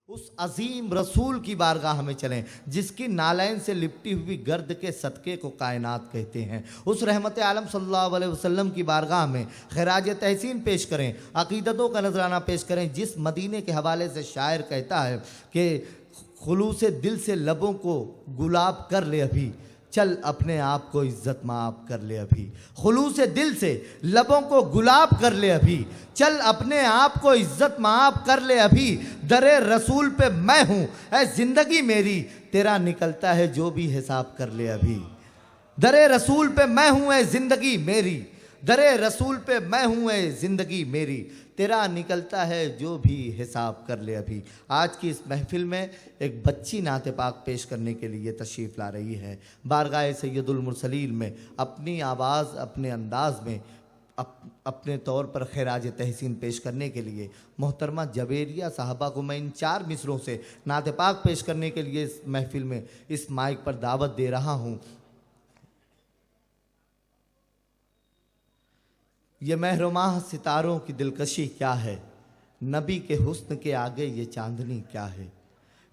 اس عظیم رسول کی بارگاہ میں چلیں جس کی نالین سے لپٹی ہوئی گرد کے صدقے کو کائنات کہتے ہیں۔ اس رحمت عالم صلی اللہ علیہ وسلم کی بارگاہ میں خراج تحسین پیش کریں، عقیدتوں کا نذرانہ پیش کریں، جس مدینے کے حوالے سے شاعر کہتا ہے کہ خلوص دل سے لبوں کو گلاب کر لے ابھی، چل اپنے آپ کو عزت معاف کر لے ابھی۔ خلوص دل سے لبوں کو گلاب کر لے ابھی، چل اپنے آپ کو عزت معاف کر لے ابھی۔ در رسول پہ میں ہوں اے زندگی میری، تیرا نکلتا ہے جو بھی حساب کر لے ابھی۔ در رسول پہ میں ہوں اے زندگی میری، در رسول پہ میں ہوں اے زندگی میری، تیرا نکلتا ہے جو بھی حساب کر لے ابھی۔ آج کی اس محفل میں ایک بچی نعت پاک پیش کرنے کے لیے تشریف لا رہی ہے۔ بارگاہ سید المرسلین میں اپنی آواز، اپنے انداز میں اپنے طور پر خراج تحسین پیش کرنے کے لیے محترمہ جویریہ صاحبہ کو میں ان 4 مصروں سے نعت پاک پیش کرنے کے لیے اس محفل میں اس مائک پر دعوت دے رہا ہوں۔ یہ مہر و ماہ ستاروں کی دلکشی کیا ہے، نبی کے حسن کے آگے یہ چاندنی کیا ہے۔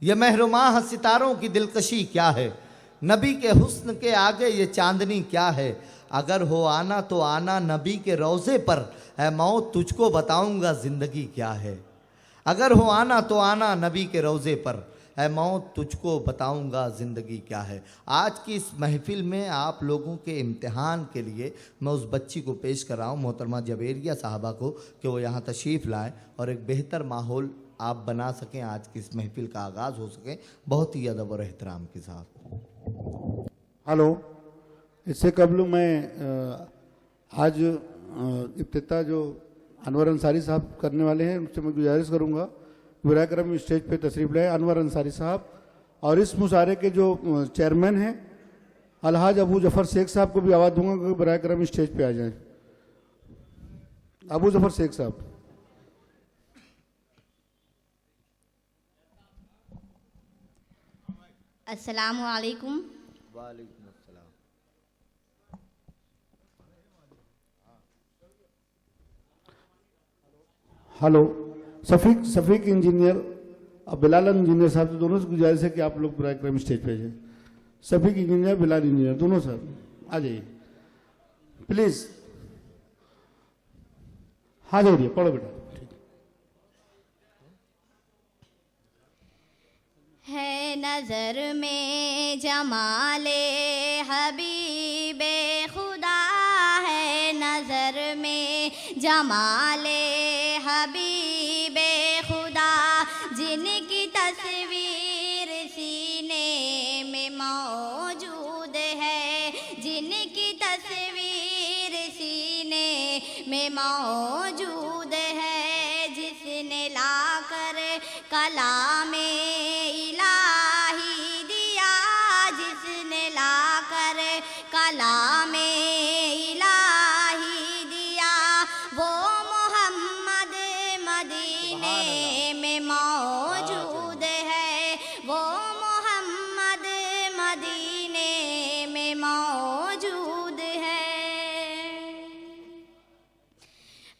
یہ مہر و ماہ ستاروں کی دلکشی کیا ہے، نبی کے حسن کے آگے یہ چاندنی کیا ہے۔ اگر ہو آنا تو آنا نبی کے روضے پر، اے موت تجھ کو بتاؤں گا زندگی کیا ہے۔ اگر ہو آنا تو آنا نبی کے روضے پر، اے موت تجھ کو بتاؤں گا زندگی کیا ہے۔ آج کی اس محفل میں آپ لوگوں کے امتحان کے لیے میں اس بچی کو پیش کر رہا ہوں، محترمہ جویریہ صاحبہ کو، کہ وہ یہاں تشریف لائیں اور ایک بہتر ماحول آپ بنا سکیں، آج کی اس محفل کا آغاز ہو سکے بہت ہی ادب اور احترام کے ساتھ۔ ہلو، اس سے قبل میں آج افتتاح جو انور انصاری صاحب کرنے والے ہیں ان سے میں گزارش کروں گا براہ کرم اسٹیج پہ تشریف لائیں انور انصاری صاحب، اور اس مشاعرے کے جو چیئرمین ہیں الحاج ابو ظفر شیخ صاحب کو بھی آواز دوں گا کہ براہ کرم اسٹیج پہ آ جائیں۔ ابو ظفر شیخ صاحب۔ السلام علیکم۔ وعلیکم السلام۔ ہلو، شفیق انجینئر اور بلال انجینئر صاحب سے دونوں سے گزارش ہے کہ آپ لوگ براہ کرم اسٹیج پہ آ جائیں۔ شفیق انجینئر، بلال انجینئر، دونوں صاحب آ جائیے پلیز۔ ہاں جائیے، پڑھو بیٹا۔ ہے نظر میں جمال حبیب خدا، ہے نظر میں جمال حبیب خدا، جن کی تصویر سینے میں موجود ہے، جن کی تصویر سینے میں موجود ہے، جس نے لا کر کلام الہی دیا، جس نے لا کر کلام الہی دیا، وہ محمد مدینے میں موجود ہے، وہ محمد مدینے میں موجود ہے۔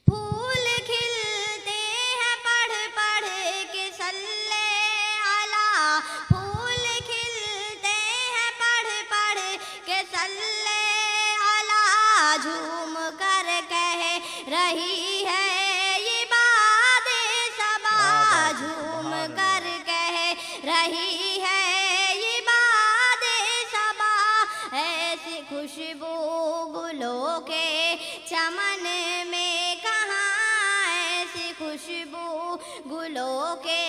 پھول کھلتے ہیں پڑھ پڑھ کے صلی علی، پھول کھلتے ہیں پڑھ پڑھ کے صلی علی، جھوم کر کہہ رہی ہے یہ باد صبا، جھوم کر کہہ رہی ہے یہ باد صبا، ایسی خوشبو گلوں کے چمن میں کہاں، ایسی خوشبو گلوں کے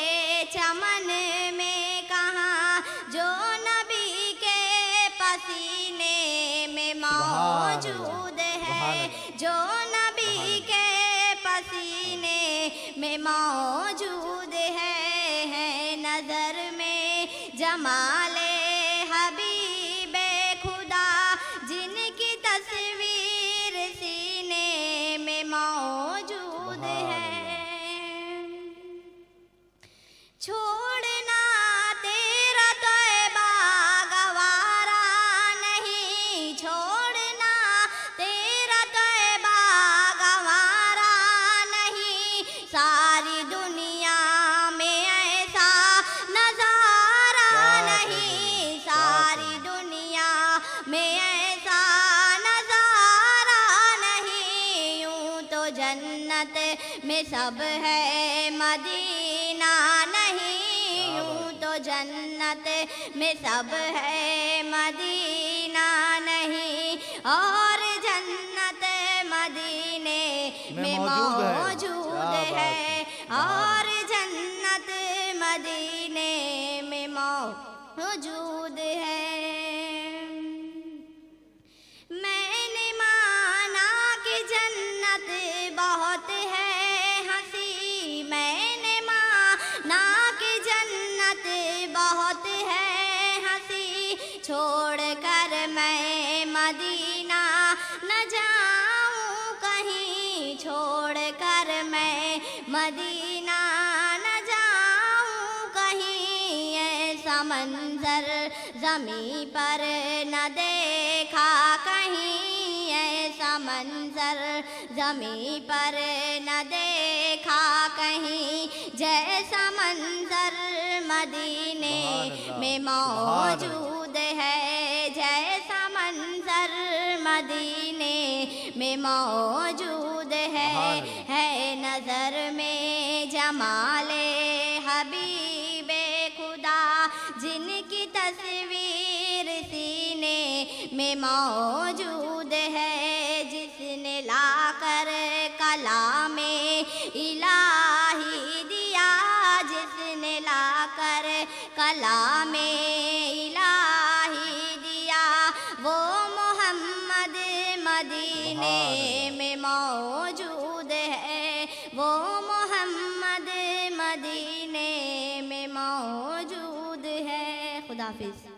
چمن میں کہاں، جو نبی کے پسینے میں موجود ہے، جو نبی کے پسینے میں موجود ہے نظر میں جمال حبیب خدا، جن کی تصویر سینے میں موجود ہے۔ چھوڑنا تیرا طیبہ گوارا نہیں، چھوڑنا تیرا طیبہ گوارا نہیں، ساری دنیا میں ایسا سب ہے مدینہ نہیں، یوں تو جنت میں سب ہے مدینہ نہیں، اور جنت مدینے میں موجود ہے، اور جنت مدینے میں موجود ہے۔ میں نے مانا کہ جنت بہت ہے ہنسی، میں نے مانا کہ جنت بہت ہے ہنسی، چھوڑ کر میں مدینہ نہ جاؤں کہیں، چھوڑ کر میں مدینہ نہ جاؤں کہیں، ایسا منظر زمیں پر نہ دیکھا کہیں، ایسا منظر زمیں پر نہ دیکھا کہیں، جیسا منظر مدینے میں موجود ہے، جیسا منظر مدینے میں موجود ہے نظر میں جمال حبیب خدا، جن کی تصویر سینے میں موجود ہے، جس نے لا کر کلام الہی دیا، جس نے لا کر کلام الہی دیا، وہ محمد مدینے میں موجود ہے، وہ محمد مدینے میں موجود ہے۔ خدا حافظ۔